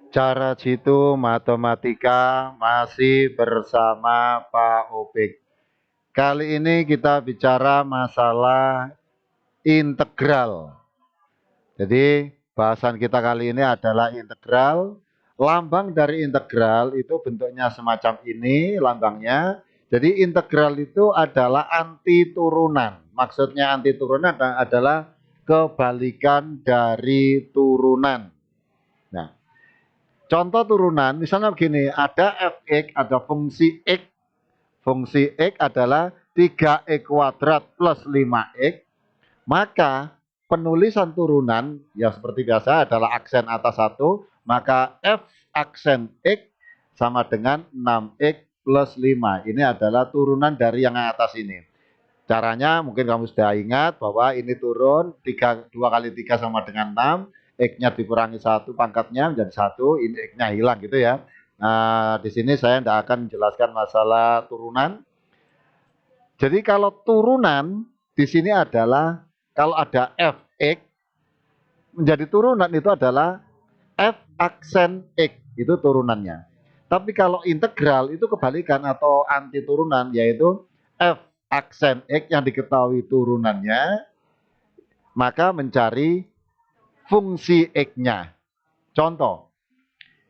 Cara jitu matematika masih bersama Pak Opik. Kali ini kita bicara masalah integral. Jadi bahasan kita kali ini adalah integral. Lambang dari integral itu bentuknya semacam ini lambangnya. Jadi integral itu adalah anti turunan. Maksudnya anti turunan adalah kebalikan dari turunan. Nah, contoh turunan, misalnya begini, ada fx, ada fungsi x. Fungsi x adalah 3x kuadrat plus 5x. Maka penulisan turunan, ya seperti biasa adalah aksen atas 1. Maka f aksen x sama dengan 6x plus 5. Ini adalah turunan dari yang atas ini. Caranya mungkin kamu sudah ingat bahwa ini turun 2 kali 3 sama dengan 6. X-nya dikurangi 1 pangkatnya menjadi 1, ini X-nya hilang gitu ya. Nah, di sini saya tidak akan menjelaskan masalah turunan. Jadi kalau turunan di sini adalah kalau ada fx menjadi turunan itu adalah f aksen x, itu turunannya. Tapi kalau integral itu kebalikan atau anti turunan, yaitu f aksen x yang diketahui turunannya, maka mencari fungsi x-nya. Contoh,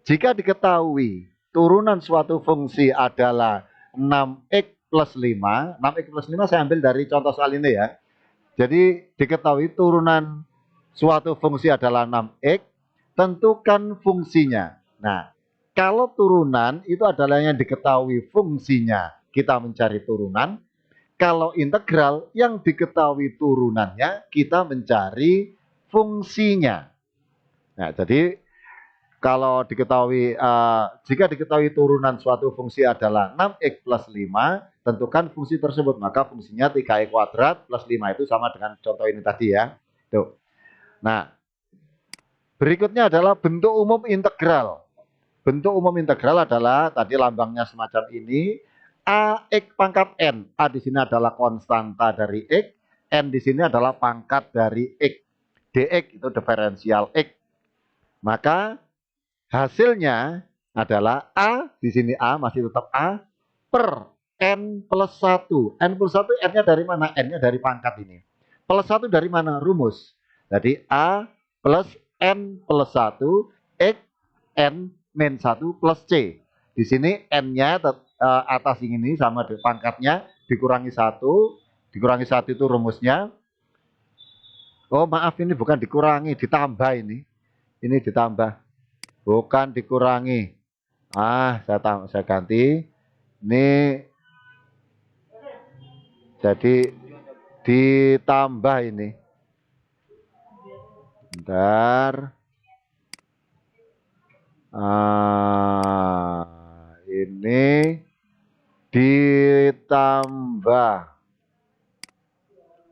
jika diketahui turunan suatu fungsi adalah 6x plus 5, 6x plus 5 saya ambil dari contoh soal ini ya. Jadi diketahui turunan suatu fungsi adalah 6x, tentukan fungsinya. Nah, kalau turunan itu adalah yang diketahui fungsinya, kita mencari turunan. Kalau integral yang diketahui turunannya, kita mencari fungsinya. Nah, jadi kalau diketahui jika diketahui turunan suatu fungsi adalah 6x plus 5, tentukan fungsi tersebut. Maka fungsinya 3x kuadrat plus 5 itu sama dengan contoh ini tadi ya. Tuh. Nah, berikutnya adalah bentuk umum integral. Bentuk umum integral adalah tadi lambangnya semacam ini. Ax pangkat n. A di sini adalah konstanta dari x. N di sini adalah pangkat dari x. Dx itu diferensial x. Maka hasilnya adalah A, di sini A masih tetap A, per N plus 1. N plus 1, N-nya dari mana? N-nya dari pangkat ini. Plus 1 dari mana? Rumus. Jadi A plus N plus 1, X N min 1 plus C. Di sini N-nya atas ini sama pangkatnya, dikurangi 1. Dikurangi 1 itu rumusnya. Oh maaf, ini bukan dikurangi, ditambah ini. Ini ditambah. Bukan dikurangi. Saya ganti. Ini jadi ditambah ini. Bentar. Ini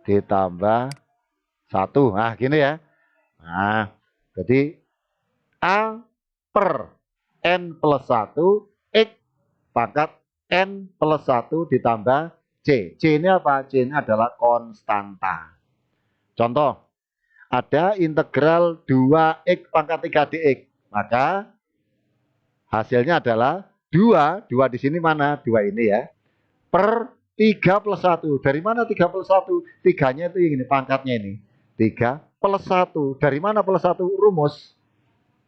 ditambah 1. Nah, gini ya. Nah, jadi A per N plus 1 X pangkat N plus 1 ditambah C. C ini apa? C ini adalah konstanta. Contoh, ada integral 2X pangkat 3 dx. Maka hasilnya adalah 2. 2 di sini mana? 2 ini ya. Per 3 plus 1. Dari mana 3 plus 1? 3-nya itu ini, pangkatnya ini. 3 plus 1. Dari mana plus 1? Rumus.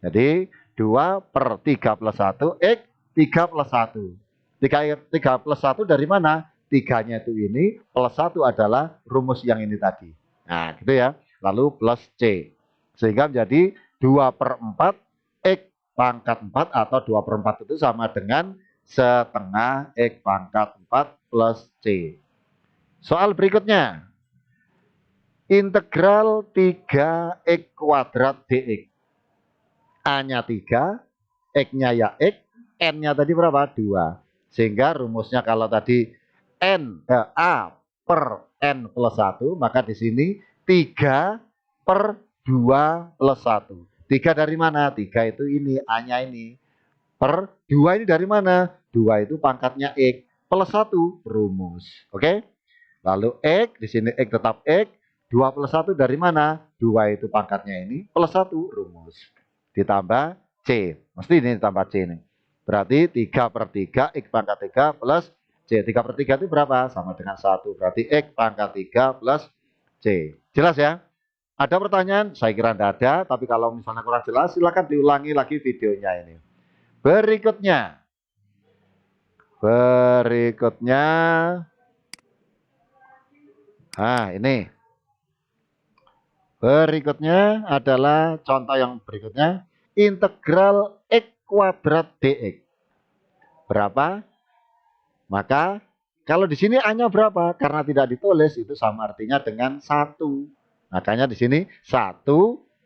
Jadi 2 per 3 plus 1 X 3 plus 1. 3 plus 1 dari mana? 3-nya itu ini, plus 1 adalah rumus yang ini tadi. Nah gitu ya. Lalu plus C. Sehingga menjadi 2 per 4 X pangkat 4 atau 2 per 4 itu sama dengan setengah X pangkat 4 plus C. Soal berikutnya. Integral 3X kuadrat dx. A-nya 3, X-nya ya X, N-nya tadi berapa? 2. Sehingga rumusnya kalau tadi A per N plus 1, maka di sini 3 per 2 plus 1. 3 dari mana? 3 itu ini, A-nya ini. Per 2 ini dari mana? 2 itu pangkatnya X. Plus 1, rumus. Oke? Lalu X, di sini X tetap X. 2 plus 1 dari mana? 2 itu pangkatnya ini. Plus 1, rumus. Ditambah C. Mesti ini ditambah C ini. Berarti 3 per 3 X pangkat 3 plus C. 3 per 3 itu berapa? Sama dengan 1. Berarti X pangkat 3 plus C. Jelas ya? Ada pertanyaan? Saya kira tidak ada. Tapi kalau misalnya kurang jelas, silakan diulangi lagi videonya ini. Berikutnya. Nah, ini. Berikutnya adalah contoh yang berikutnya. Integral X kuadrat dx. Berapa? Maka kalau di sini A-nya berapa? Karena tidak ditulis, itu sama artinya dengan 1. Makanya di sini 1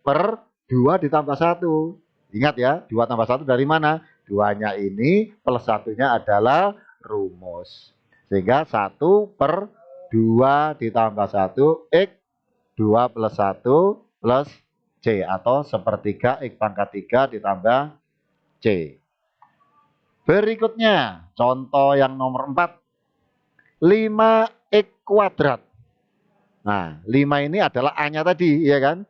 per 2 ditambah 1. Ingat ya, 2 tambah 1 dari mana? 2-nya ini plus 1-nya adalah rumus. Sehingga 1 per 2 ditambah 1 X 2 plus 1 plus C. Atau sepertiga X pangkat 3 ditambah C. Berikutnya, contoh yang nomor 4. 5X kuadrat. Nah, 5 ini adalah A-nya tadi, ya kan?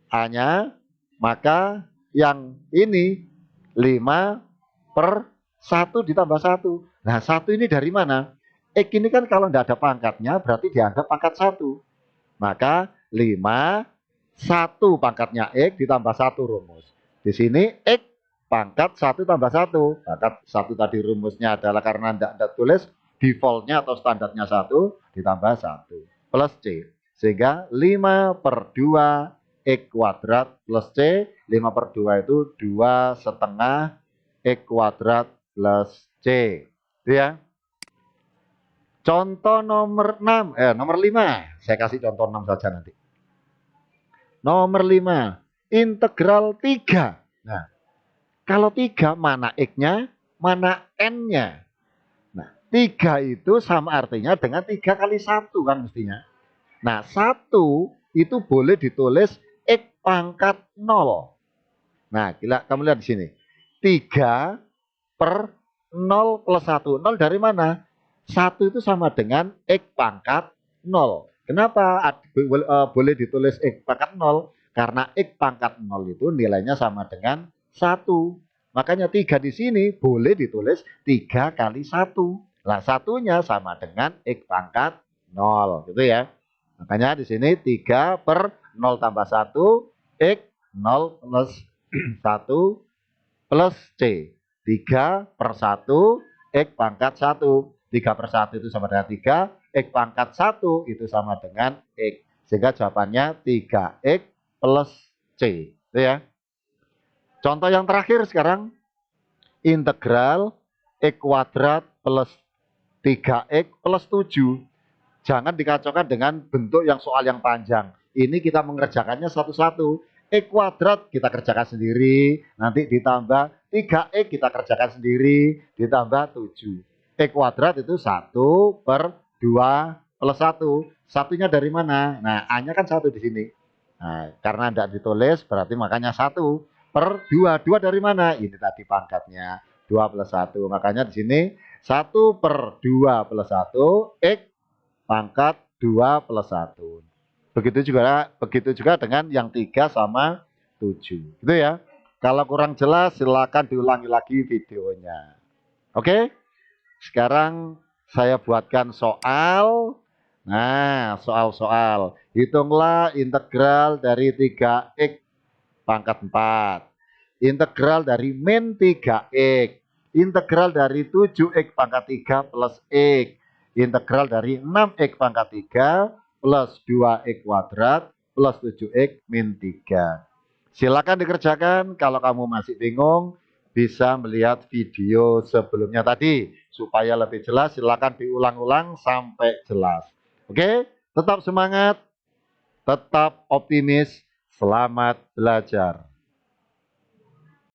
A-nya, maka yang ini 5 per 1 ditambah 1. Nah, 1 ini dari mana? X ini kan kalau tidak ada pangkatnya, berarti dianggap pangkat 1. Maka 5, 1 pangkatnya X ditambah 1 rumus. Di sini X pangkat 1 tambah 1. Pangkat 1 tadi rumusnya adalah karena tidak tulis, defaultnya atau standarnya 1 ditambah 1 plus C. Sehingga 5 per 2 X kuadrat plus C. 5 per 2 itu 2 setengah X kuadrat plus C. Itu ya. Contoh nomor 6, nomor 5. Saya kasih contoh 6 saja nanti. Nomor 5. Integral 3. Nah, kalau 3 mana X-nya, mana N-nya. 3 itu sama artinya dengan 3 kali 1 kan mestinya. Nah, 1 itu boleh ditulis X pangkat 0. Nah, kamu lihat di sini. 3 per 0 plus 1. 0 dari mana? 1 itu sama dengan X pangkat 0. Kenapa boleh ditulis X pangkat 0? Karena X pangkat 0 itu nilainya sama dengan 1. Makanya 3 di sini boleh ditulis 3 kali 1. Nah, satunya sama dengan X pangkat 0, gitu ya. Makanya di sini 3 per 0 tambah 1, X 0 plus 1 plus C. 3 per 1, X pangkat 1. 3 per 1 itu sama dengan 3, X pangkat 1 itu sama dengan X. Sehingga jawabannya 3X plus C. Itu ya. Contoh yang terakhir sekarang. Integral X kuadrat plus 3X plus 7. Jangan dikacaukan dengan bentuk yang soal yang panjang. Ini kita mengerjakannya satu-satu. X kuadrat kita kerjakan sendiri. Nanti ditambah 3X kita kerjakan sendiri. Ditambah 7. X kuadrat itu 1 per 2 plus 1. Satunya dari mana? Nah, A-nya kan 1 di sini. Nah, karena tidak ditulis berarti makanya 1 per 2. 2 dari mana? Ini tadi pangkatnya. 2 plus 1. Makanya di sini 1 per 2 plus 1 X pangkat 2 plus 1. Begitu juga dengan yang 3 sama 7. Gitu ya. Kalau kurang jelas silakan diulangi lagi videonya. Oke? Sekarang saya buatkan soal. Nah, soal-soal. Hitunglah integral dari 3X pangkat 4. Integral dari min 3X. Integral dari 7X pangkat 3 plus X. Integral dari 6X pangkat 3 plus 2X kuadrat plus 7X min 3. Silakan dikerjakan. Kalau kamu masih bingung, bisa melihat video sebelumnya tadi. Supaya lebih jelas, silakan diulang-ulang sampai jelas. Oke? Tetap semangat, tetap optimis. Selamat belajar.